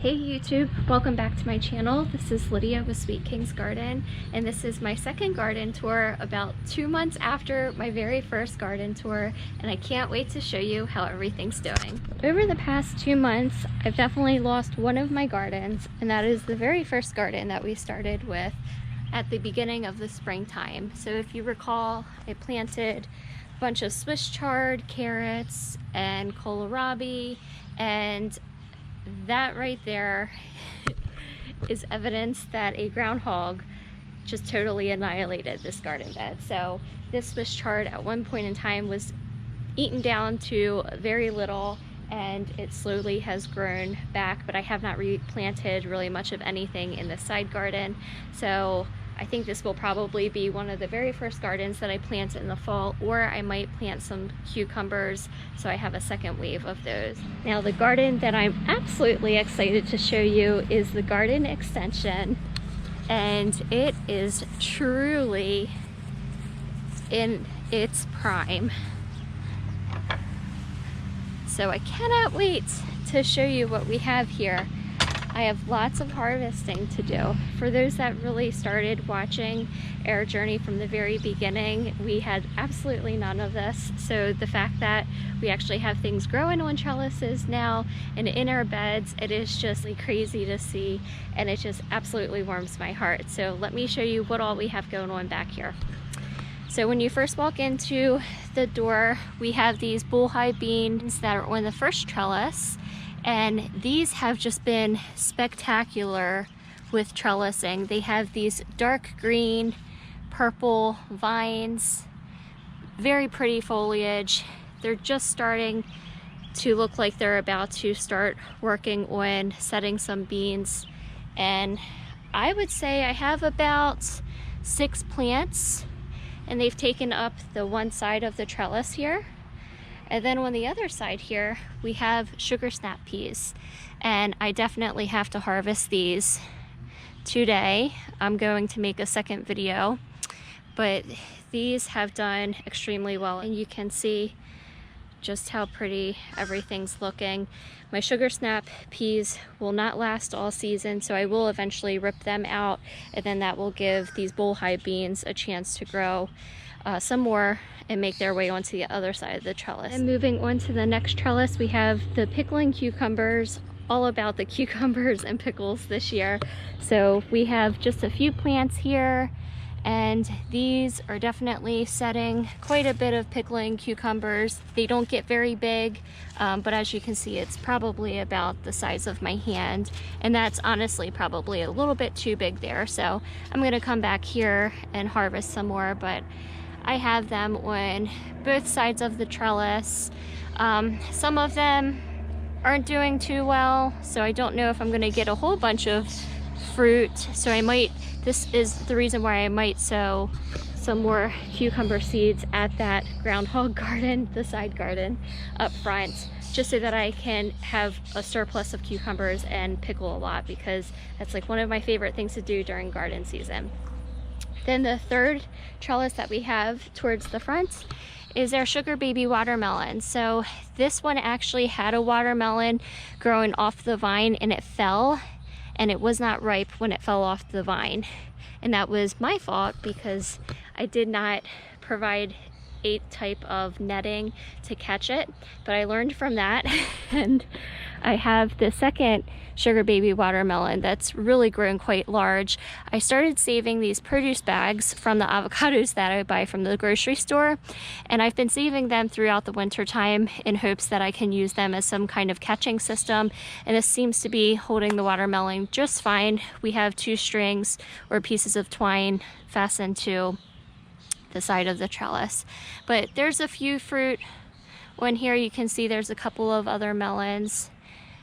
Hey YouTube, welcome back to my channel. This is Lydia with Sweet King's Garden, and this is my second garden tour about 2 months after my very first garden tour, and I can't wait to show you how everything's doing. Over the past 2 months, I've definitely lost one of my gardens, and that is the very first garden that we started with at the beginning of the springtime. So if you recall, I planted a bunch of Swiss chard, carrots, and kohlrabi, and that right there is evidence that a groundhog just totally annihilated this garden bed. So this Swiss chard at one point in time was eaten down to very little, and it slowly has grown back, but I have not replanted really much of anything in the side garden. So I think this will probably be one of the very first gardens that I plant in the fall, or I might plant some cucumbers so I have a second wave of those. Now the garden that I'm absolutely excited to show you is the garden extension, and it is truly in its prime. So I cannot wait to show you what we have here. I have lots of harvesting to do. For those that really started watching our journey from the very beginning, we had absolutely none of this. So the fact that we actually have things growing on trellises now and in our beds, it is just like crazy to see, and it just absolutely warms my heart. So let me show you what all we have going on back here. So when you first walk into the door, we have these bullhide beans that are on the first trellis. And these have just been spectacular with trellising. They have these dark green, purple vines, very pretty foliage. They're just starting to look like they're about to start working on setting some beans. And I would say I have about 6 plants, and they've taken up the one side of the trellis here. And then on the other side here, we have sugar snap peas. And I definitely have to harvest these today. I'm going to make a second video, but these have done extremely well. And you can see just how pretty everything's looking. My sugar snap peas will not last all season, so I will eventually rip them out, and then that will give these bullhide beans a chance to grow some more and make their way onto the other side of the trellis. And moving on to the next trellis, we have the pickling cucumbers. All about the cucumbers and pickles this year. So we have just a few plants here, and these are definitely setting quite a bit of pickling cucumbers. They don't get very big, but as you can see, it's probably about the size of my hand, and that's honestly probably a little bit too big there. So I'm gonna come back here and harvest some more, but I have them on both sides of the trellis. Some of them aren't doing too well, so I don't know if I'm gonna get a whole bunch of fruit. So I might, this is the reason why I might sow some more cucumber seeds at that groundhog garden, the side garden up front, just so that I can have a surplus of cucumbers and pickle a lot, because that's like one of my favorite things to do during garden season. Then the third trellis that we have towards the front is our sugar baby watermelon. So this one actually had a watermelon growing off the vine, and it fell, and it was not ripe when it fell off the vine. And that was my fault because I did not provide a type of netting to catch it, but I learned from that. And I have the second sugar baby watermelon that's really grown quite large. I started saving these produce bags from the avocados that I buy from the grocery store, and I've been saving them throughout the winter time in hopes that I can use them as some kind of catching system, and this seems to be holding the watermelon just fine. We have 2 strings or pieces of twine fastened to the side of the trellis, but there's a few fruit on here. You can see there's a couple of other melons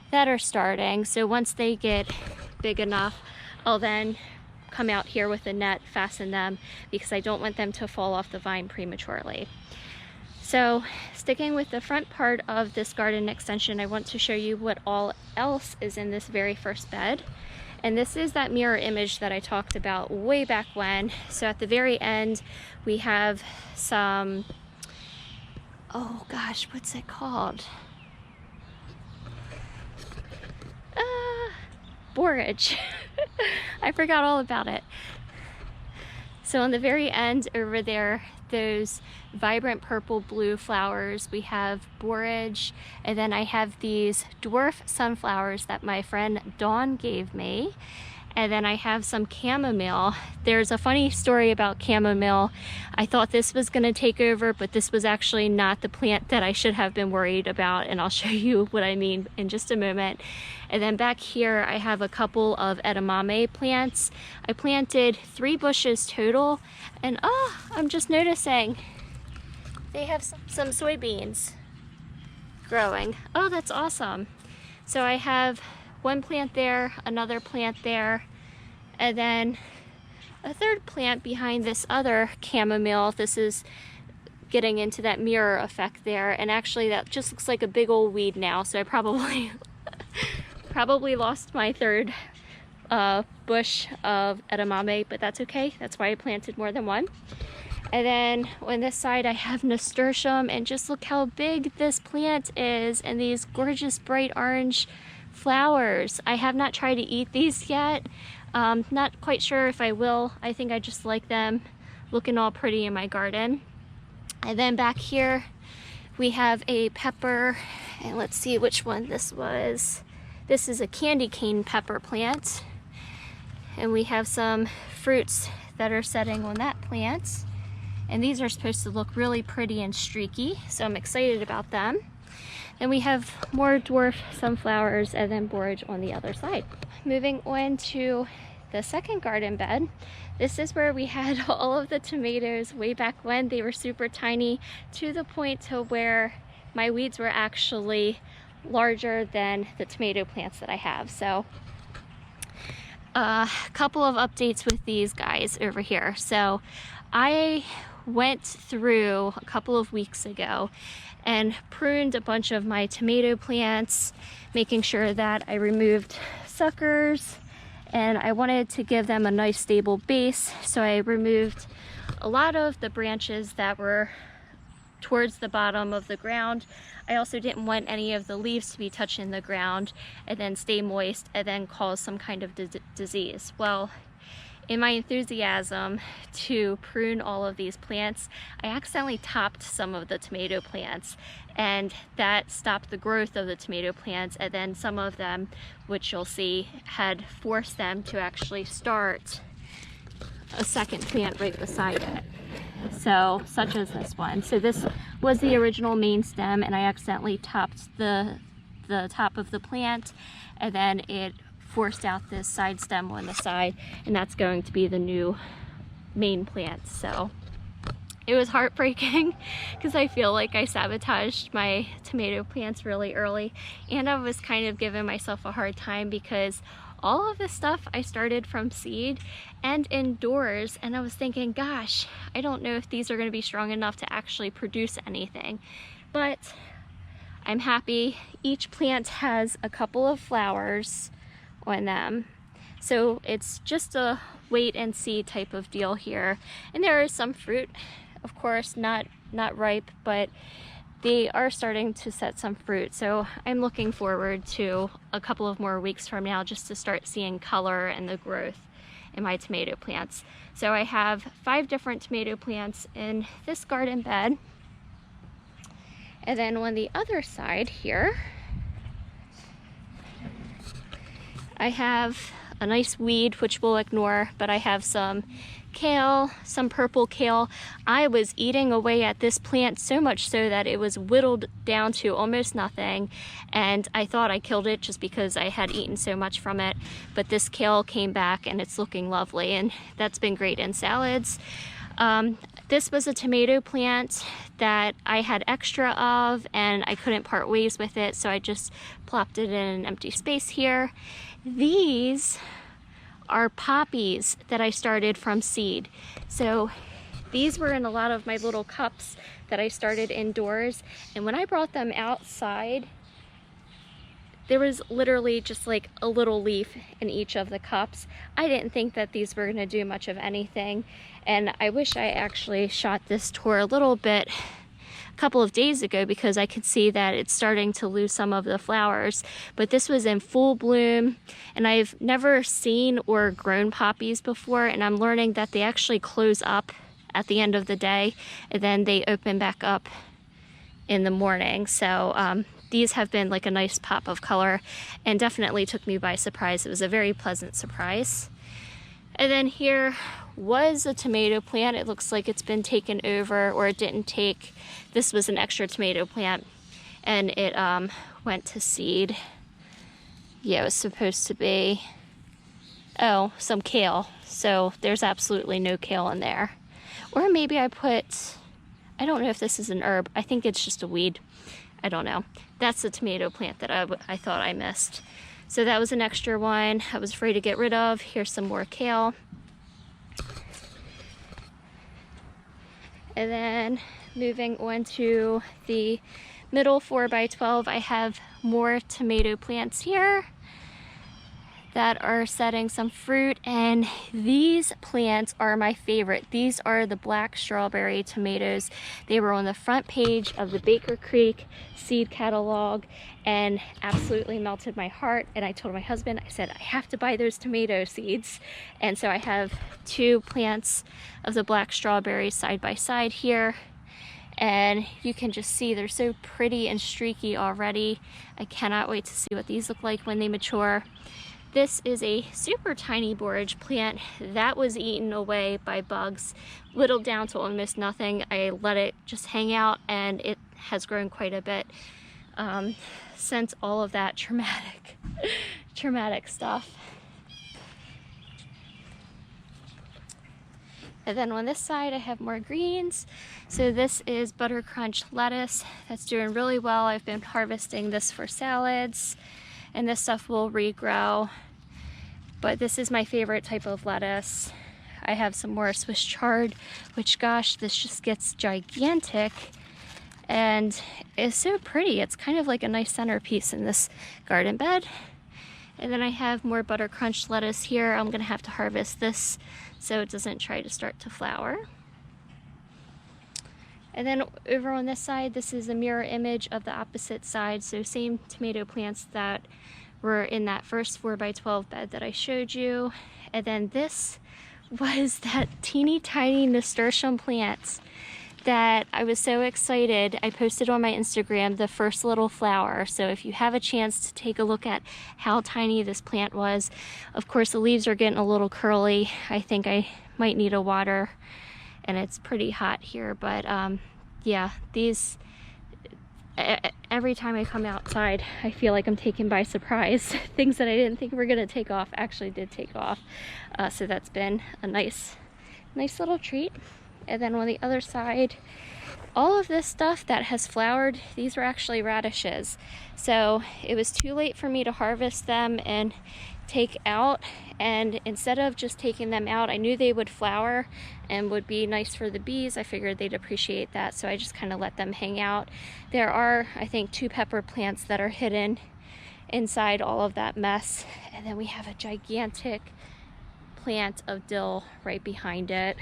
that are starting. So once they get big enough, I'll then come out here with a net, fasten them, because I don't want them to fall off the vine prematurely. So sticking with the front part of this garden extension, I want to show you what all else is in this very first bed. And this is that mirror image that I talked about way back when. So at the very end, we have some, oh gosh, what's it called? borage. I forgot all about it. So on the very end over there, those vibrant purple blue flowers, we have borage, and then I have these dwarf sunflowers that my friend Dawn gave me. And then I have some chamomile. There's a funny story about chamomile. I thought this was gonna take over, but this was actually not the plant that I should have been worried about, and I'll show you what I mean in just a moment. And then back here, I have a couple of edamame plants. I planted 3 bushes total, and I'm just noticing they have some soybeans growing. Oh, that's awesome. So I have 1 plant there, another plant there, and then a 3rd plant behind this other chamomile. This is getting into that mirror effect there, and actually that just looks like a big old weed now, so I probably lost my 3rd bush of edamame, but that's okay. That's why I planted more than 1. And then on this side I have nasturtium, and just look how big this plant is, and these gorgeous bright orange flowers. I have not tried to eat these yet. Not quite sure if I will. I think I just like them looking all pretty in my garden. And then back here we have a pepper, and let's see which one this was. This is a candy cane pepper plant, and we have some fruits that are setting on that plant, and these are supposed to look really pretty and streaky, so I'm excited about them. And we have more dwarf sunflowers and then borage on the other side. Moving on to the second garden bed. This is where we had all of the tomatoes way back when. They were super tiny, to the point to where my weeds were actually larger than the tomato plants that I have. So a couple of updates with these guys over here. So I went through a couple of weeks ago and pruned a bunch of my tomato plants, making sure that I removed suckers, and I wanted to give them a nice stable base. So I removed a lot of the branches that were towards the bottom of the ground. I also didn't want any of the leaves to be touching the ground and then stay moist and then cause some kind of disease. Well, in my enthusiasm to prune all of these plants, I accidentally topped some of the tomato plants, and that stopped the growth of the tomato plants, and then some of them, which you'll see, had forced them to actually start a second plant right beside it. So, such as this one. So this was the original main stem, and I accidentally topped the top of the plant, and then it forced out this side stem on the side, and that's going to be the new main plant. So it was heartbreaking because I feel like I sabotaged my tomato plants really early, and I was kind of giving myself a hard time because all of this stuff I started from seed and indoors, and I was thinking, gosh, I don't know if these are going to be strong enough to actually produce anything. But I'm happy. Each plant has a couple of flowers on them, so it's just a wait and see type of deal here. And there is some fruit, of course, not ripe, but they are starting to set some fruit. So I'm looking forward to a couple of more weeks from now just to start seeing color and the growth in my tomato plants. So I have 5 different tomato plants in this garden bed, and then on the other side here I have a nice weed, which we'll ignore, but I have some kale, some purple kale. I was eating away at this plant so much so that it was whittled down to almost nothing, and I thought I killed it just because I had eaten so much from it. But this kale came back and it's looking lovely, and that's been great in salads. This was a tomato plant that I had extra of, and I couldn't part ways with it, so I just plopped it in an empty space here. These are poppies that I started from seed. So these were in a lot of my little cups that I started indoors, and when I brought them outside, there was literally just like a little leaf in each of the cups. I didn't think that these were gonna do much of anything, and I wish I actually shot this tour a little bit a couple of days ago because I could see that it's starting to lose some of the flowers. But this was in full bloom, and I've never seen or grown poppies before, and I'm learning that they actually close up at the end of the day and then they open back up in the morning. So these have been like a nice pop of color and definitely took me by surprise. It was a very pleasant surprise. And then here was a tomato plant. It looks like it's been taken over, or it didn't take. This was an extra tomato plant and it went to seed. Yeah, it was supposed to be, oh, some kale. So there's absolutely no kale in there. Or maybe I don't know if this is an herb. I think it's just a weed. I don't know. That's the tomato plant that I thought I missed. So that was an extra one I was afraid to get rid of. Here's some more kale. And then moving on to the middle 4x12, I have more tomato plants here that are setting some fruit, and these plants are my favorite. These are the black strawberry tomatoes. They were on the front page of the Baker Creek seed catalog and absolutely melted my heart. And I told my husband, I said, I have to buy those tomato seeds. And so I have 2 plants of the black strawberries side by side here. And you can just see they're so pretty and streaky already. I cannot wait to see what these look like when they mature. This is a super tiny borage plant that was eaten away by bugs, whittled down to almost nothing. I let it just hang out and it has grown quite a bit since all of that traumatic stuff. And then on this side I have more greens. So this is Butter Crunch lettuce that's doing really well. I've been harvesting this for salads, and this stuff will regrow. But this is my favorite type of lettuce. I have some more Swiss chard, which gosh, this just gets gigantic and is so pretty. It's kind of like a nice centerpiece in this garden bed. And then I have more Butter Crunch lettuce here. I'm gonna have to harvest this so it doesn't try to start to flower. And then over on this side, this is a mirror image of the opposite side. So same tomato plants that were in that first 4x12 bed that I showed you. And then this was that teeny tiny nasturtium plant that I was so excited. I posted on my Instagram the first little flower. So if you have a chance to take a look at how tiny this plant was. Of course, the leaves are getting a little curly. I think I might need a water, and it's pretty hot here. But yeah, these, every time I come outside, I feel like I'm taken by surprise. Things that I didn't think were gonna take off actually did take off. So that's been a nice little treat. And then on the other side, all of this stuff that has flowered, these were actually radishes. So it was too late for me to harvest them and take out. And instead of just taking them out, I knew they would flower and would be nice for the bees. I figured they'd appreciate that, so I just kind of let them hang out. There are, I think, 2 pepper plants that are hidden inside all of that mess. And then we have a gigantic plant of dill right behind it.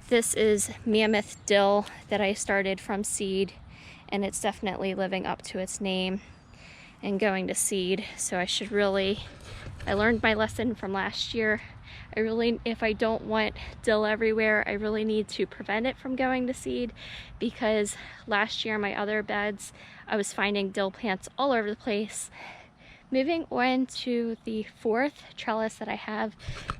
This is mammoth dill that I started from seed, and it's definitely living up to its name and going to seed. So I learned my lesson from last year. If I don't want dill everywhere, I really need to prevent it from going to seed, because last year in my other beds, I was finding dill plants all over the place. Moving on to the 4th trellis that I have,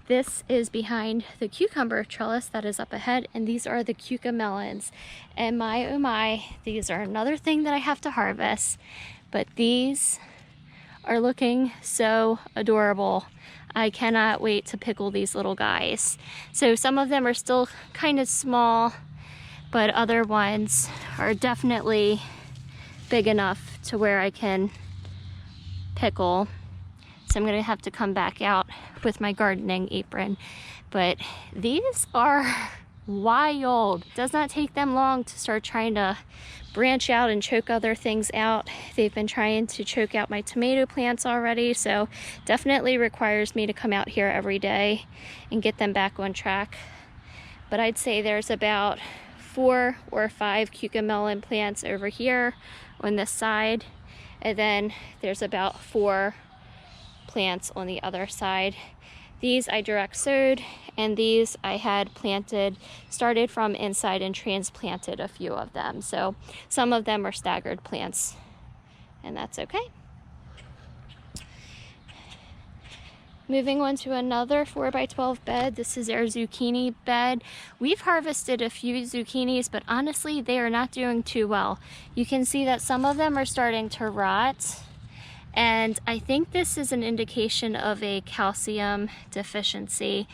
this is behind the cucumber trellis that is up ahead, and these are the cucamelons. And my oh my, these are another thing that I have to harvest, but these are looking so adorable. I cannot wait to pickle these little guys. So some of them are still kind of small, but other ones are definitely big enough to where I can pickle. So I'm gonna have to come back out with my gardening apron. But these are wild. It does not take them long to start trying to branch out and choke other things out. They've been trying to choke out my tomato plants already, so definitely requires me to come out here every day and get them back on track. But I'd say there's about 4 or 5 cucamelon plants over here on this side, and then there's about 4 plants on the other side. These I direct sowed, and these I had planted, started from inside and transplanted a few of them. So some of them are staggered plants, and that's okay. Moving on to another 4x12 bed. This is our zucchini bed. We've harvested a few zucchinis, but honestly, they are not doing too well. You can see that some of them are starting to rot, and I think this is an indication of a calcium deficiency.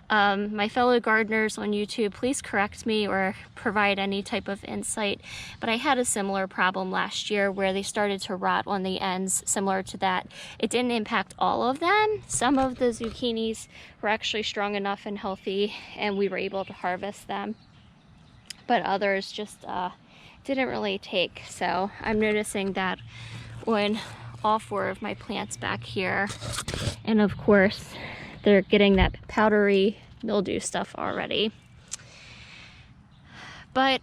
My fellow gardeners on YouTube, please correct me or provide any type of insight, but I had a similar problem last year where they started to rot on the ends, similar to that. It didn't impact all of them. Some of the zucchinis were actually strong enough and healthy, and we were able to harvest them, but others just didn't really take. So I'm noticing that on all 4 of my plants back here, and of course they're getting that powdery mildew stuff already. But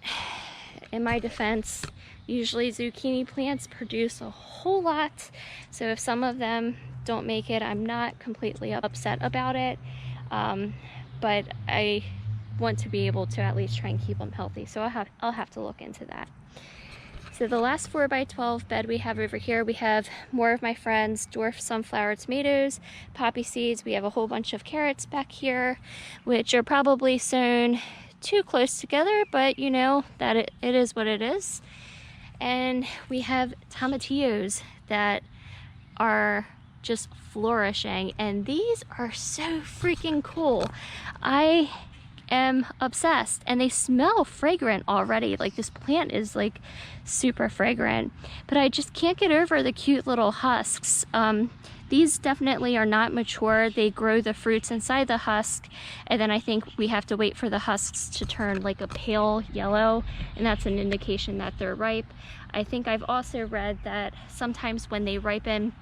in my defense, usually zucchini plants produce a whole lot, so if some of them don't make it, I'm not completely upset about it, but I want to be able to at least try and keep them healthy, so I'll have to look into that. So the last 4x12 bed we have over here, we have more of my friends' dwarf sunflower tomatoes, poppy seeds. We have a whole bunch of carrots back here, which are probably sown too close together, but you know that it is what it is. And we have tomatillos that are just flourishing, and these are so freaking cool. I am obsessed, and they smell fragrant already. Like, this plant is like super fragrant, but I just can't get over the cute little husks. These definitely are not mature. They grow the fruits inside the husk, and then I think we have to wait for the husks to turn like a pale yellow, and that's an indication that they're ripe. I think I've also read that sometimes when they ripen,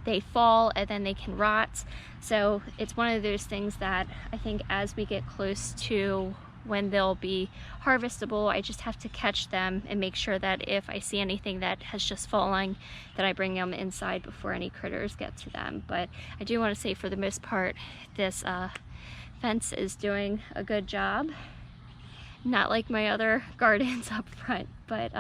they fall and then they can rot. So it's one of those things that I think as we get close to when they'll be harvestable, I just have to catch them and make sure that if I see anything that has just fallen, that I bring them inside before any critters get to them. But I do want to say, for the most part, this fence is doing a good job. Not like my other gardens up front, but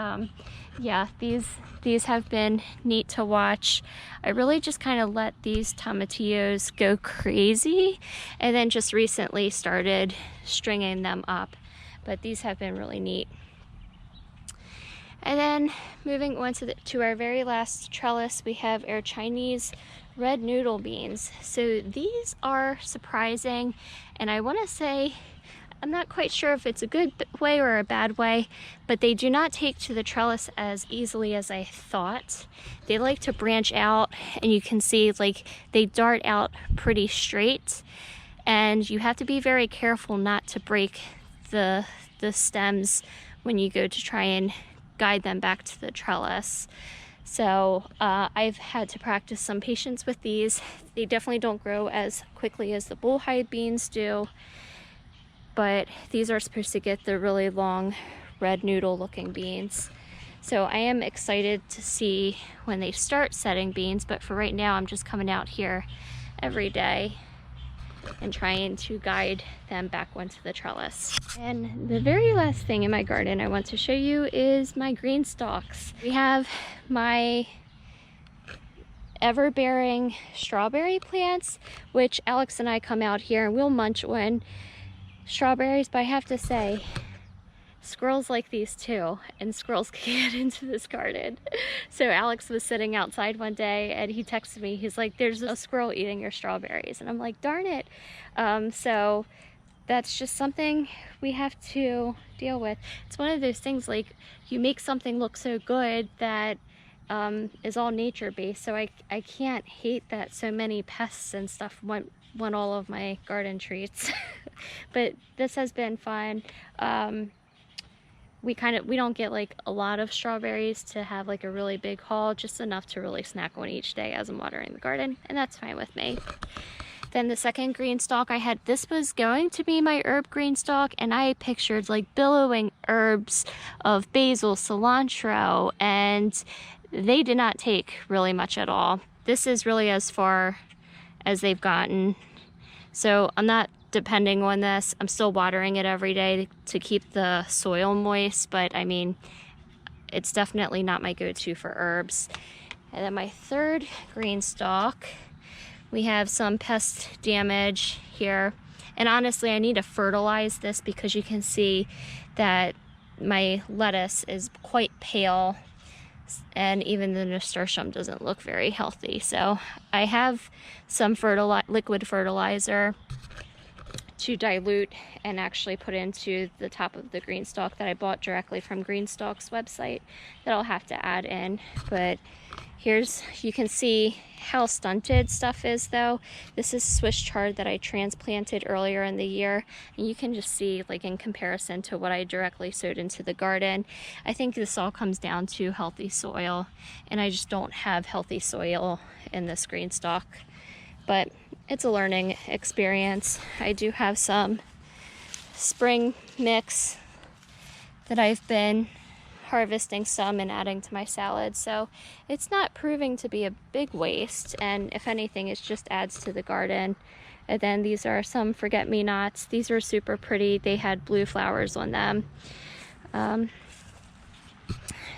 yeah, these have been neat to watch. I really just kind of let these tomatillos go crazy, and then just recently started stringing them up, but these have been really neat. And then moving on to our very last trellis, we have our Chinese red noodle beans. So these are surprising, and I want to say, I'm not quite sure if it's a good way or a bad way, but they do not take to the trellis as easily as I thought. They like to branch out, and you can see like they dart out pretty straight, and you have to be very careful not to break the stems when you go to try and guide them back to the trellis. So I've had to practice some patience with these. They definitely don't grow as quickly as the bullhide beans do, but these are supposed to get the really long red noodle looking beans. So I am excited to see when they start setting beans, but for right now I'm just coming out here every day and trying to guide them back onto the trellis. And the very last thing in my garden I want to show you is my green stalks. We have my ever-bearing strawberry plants, which Alex and I come out here and we'll munch on strawberries, but I have to say, squirrels like these too, and squirrels can get into this garden. So Alex was sitting outside one day and he texted me, he's like, there's a squirrel eating your strawberries, and I'm like, darn it. So that's just something we have to deal with. It's one of those things, like, you make something look so good that is all nature based, so I can't hate that so many pests and stuff want all of my garden treats. But this has been fun. We don't get like a lot of strawberries to have like a really big haul, just enough to really snack on each day as I'm watering the garden, and that's fine with me. Then the second green stalk I had, this was going to be my herb green stalk, and I pictured like billowing herbs of basil, cilantro, and they did not take really much at all. This is really as far as they've gotten. So I'm not depending on this. I'm still watering it every day to keep the soil moist, but I mean, it's definitely not my go-to for herbs. And then my third green stalk, we have some pest damage here. And honestly, I need to fertilize this because you can see that my lettuce is quite pale, and even the nasturtium doesn't look very healthy. So I have some liquid fertilizer to dilute and actually put into the top of the green stalk that I bought directly from Greenstalk's website that I'll have to add in. But you can see how stunted stuff is though. This is Swiss chard that I transplanted earlier in the year, and you can just see, like, in comparison to what I directly sowed into the garden. I think this all comes down to healthy soil, and I just don't have healthy soil in this green stalk. But it's a learning experience. I do have some spring mix that I've been harvesting some and adding to my salad, so it's not proving to be a big waste, and if anything, it just adds to the garden. And then these are some forget-me-nots. These are super pretty. They had blue flowers on them.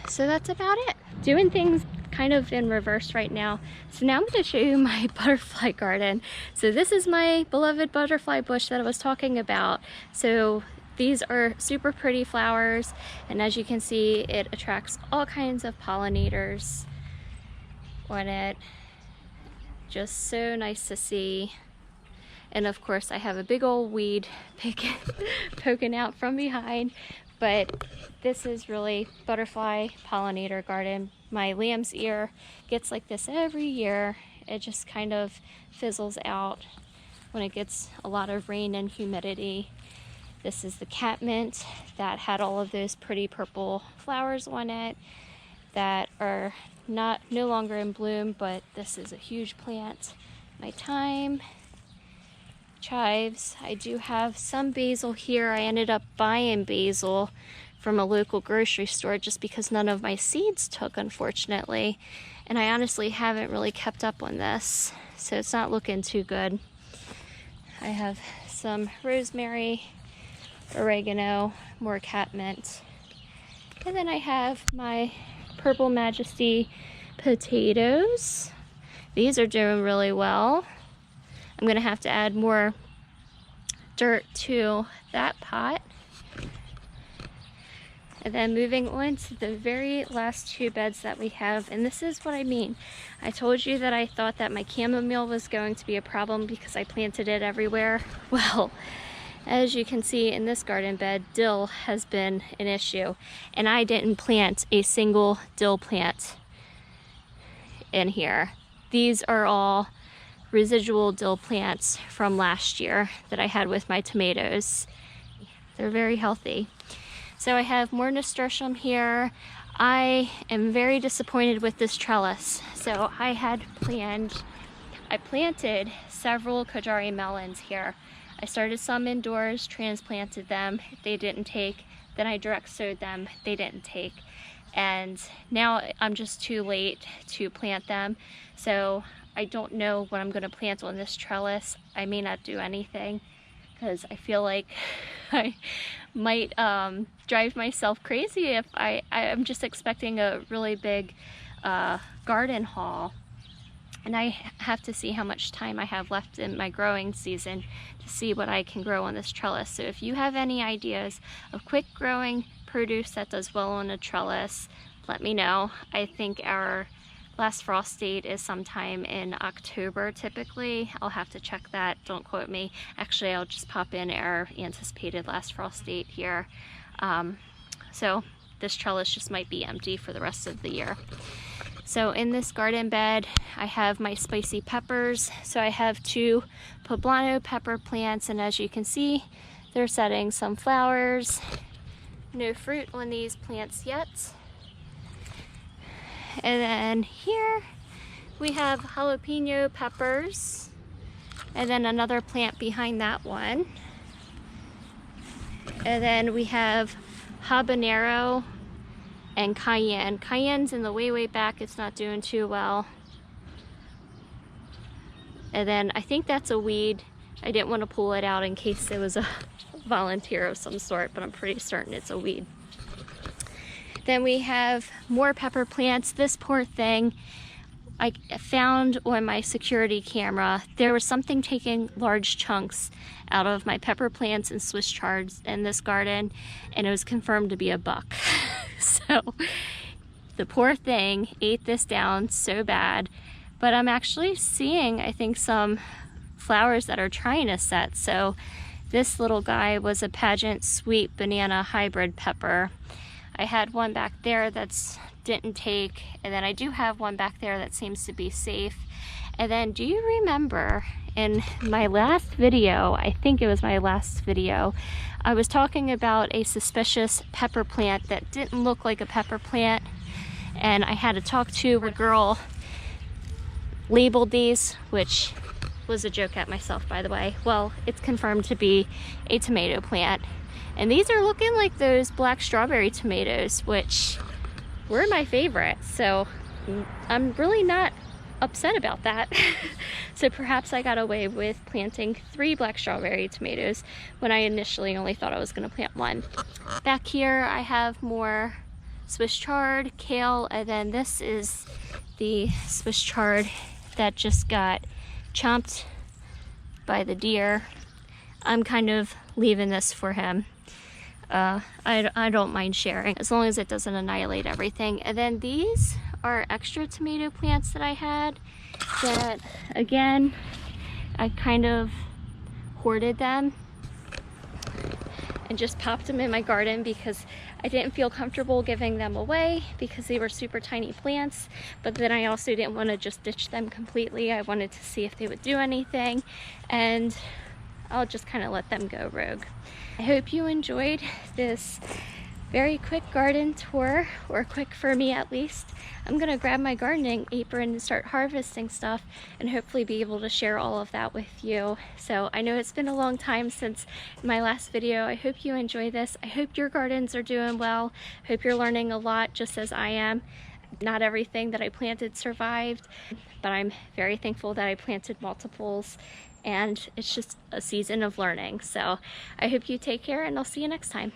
So that's about it. Doing things kind of in reverse right now. So now I'm going to show you my butterfly garden. So this is my beloved butterfly bush that I was talking about. So these are super pretty flowers, and as you can see, it attracts all kinds of pollinators on it. Just so nice to see. And of course, I have a big old weed poking out from behind, but this is really butterfly pollinator garden. My lamb's ear gets like this every year. It just kind of fizzles out when it gets a lot of rain and humidity. This is the catmint that had all of those pretty purple flowers on it that are no longer in bloom, but this is a huge plant. My thyme, chives. I do have some basil here. I ended up buying basil from a local grocery store just because none of my seeds took, unfortunately. And I honestly haven't really kept up on this, so it's not looking too good. I have some rosemary, oregano, more catmint, and then I have my Purple Majesty potatoes. These are doing really well. I'm gonna have to add more dirt to that pot. And then moving on to the very last two beds that we have, and this is what I mean. I told you that I thought that my chamomile was going to be a problem because I planted it everywhere. Well, as you can see in this garden bed, dill has been an issue, and I didn't plant a single dill plant in here. These are all residual dill plants from last year that I had with my tomatoes. They're very healthy. So I have more nasturtium here. I am very disappointed with this trellis. So I planted several Kajari melons here. I started some indoors, transplanted them, they didn't take. Then I direct sowed them, they didn't take. And now I'm just too late to plant them. So I don't know what I'm gonna plant on this trellis. I may not do anything because I feel like I might drive myself crazy if I'm just expecting a really big garden haul. And I have to see how much time I have left in my growing season to see what I can grow on this trellis. So if you have any ideas of quick growing produce that does well on a trellis, let me know. I think our last frost date is sometime in October typically. I'll have to check that, don't quote me. Actually, I'll just pop in our anticipated last frost date here. So this trellis just might be empty for the rest of the year. So in this garden bed, I have my spicy peppers. So I have 2 poblano pepper plants, and as you can see, they're setting some flowers. No fruit on these plants yet. And then here we have jalapeno peppers, and then another plant behind that one. And then we have habanero and cayenne. Cayenne's in the way back, it's not doing too well. And then I think that's a weed. I didn't want to pull it out in case it was a volunteer of some sort, but I'm pretty certain it's a weed. Then we have more pepper plants. This poor thing, I found on my security camera, there was something taking large chunks out of my pepper plants and Swiss chards in this garden, and it was confirmed to be a buck. So the poor thing ate this down so bad, but I'm actually seeing, I think, some flowers that are trying to set. So this little guy was a Pageant Sweet Banana Hybrid Pepper. I had one back there that's didn't take, and then I do have one back there that seems to be safe. And then do you remember in my last video, I think it was my last video, I was talking about a suspicious pepper plant that didn't look like a pepper plant, and I had to talk to a girl, labeled these, which was a joke at myself, by the way. Well, it's confirmed to be a tomato plant. And these are looking like those black strawberry tomatoes, which were my favorite. So I'm really not upset about that. So perhaps I got away with planting 3 black strawberry tomatoes when I initially only thought I was going to plant 1. Back here I have more Swiss chard, kale, and then this is the Swiss chard that just got chomped by the deer. I'm kind of leaving this for him. I don't mind sharing as long as it doesn't annihilate everything. And then these are extra tomato plants that I had that, again, I kind of hoarded them and just popped them in my garden because I didn't feel comfortable giving them away because they were super tiny plants, but then I also didn't want to just ditch them completely. I wanted to see if they would do anything, and I'll just kind of let them go rogue. I hope you enjoyed this very quick garden tour, or quick for me at least. I'm gonna grab my gardening apron and start harvesting stuff and hopefully be able to share all of that with you. So I know it's been a long time since my last video. I hope you enjoy this. I hope your gardens are doing well. Hope you're learning a lot just as I am. Not everything that I planted survived, but I'm very thankful that I planted multiples, and it's just a season of learning. So I hope you take care, and I'll see you next time.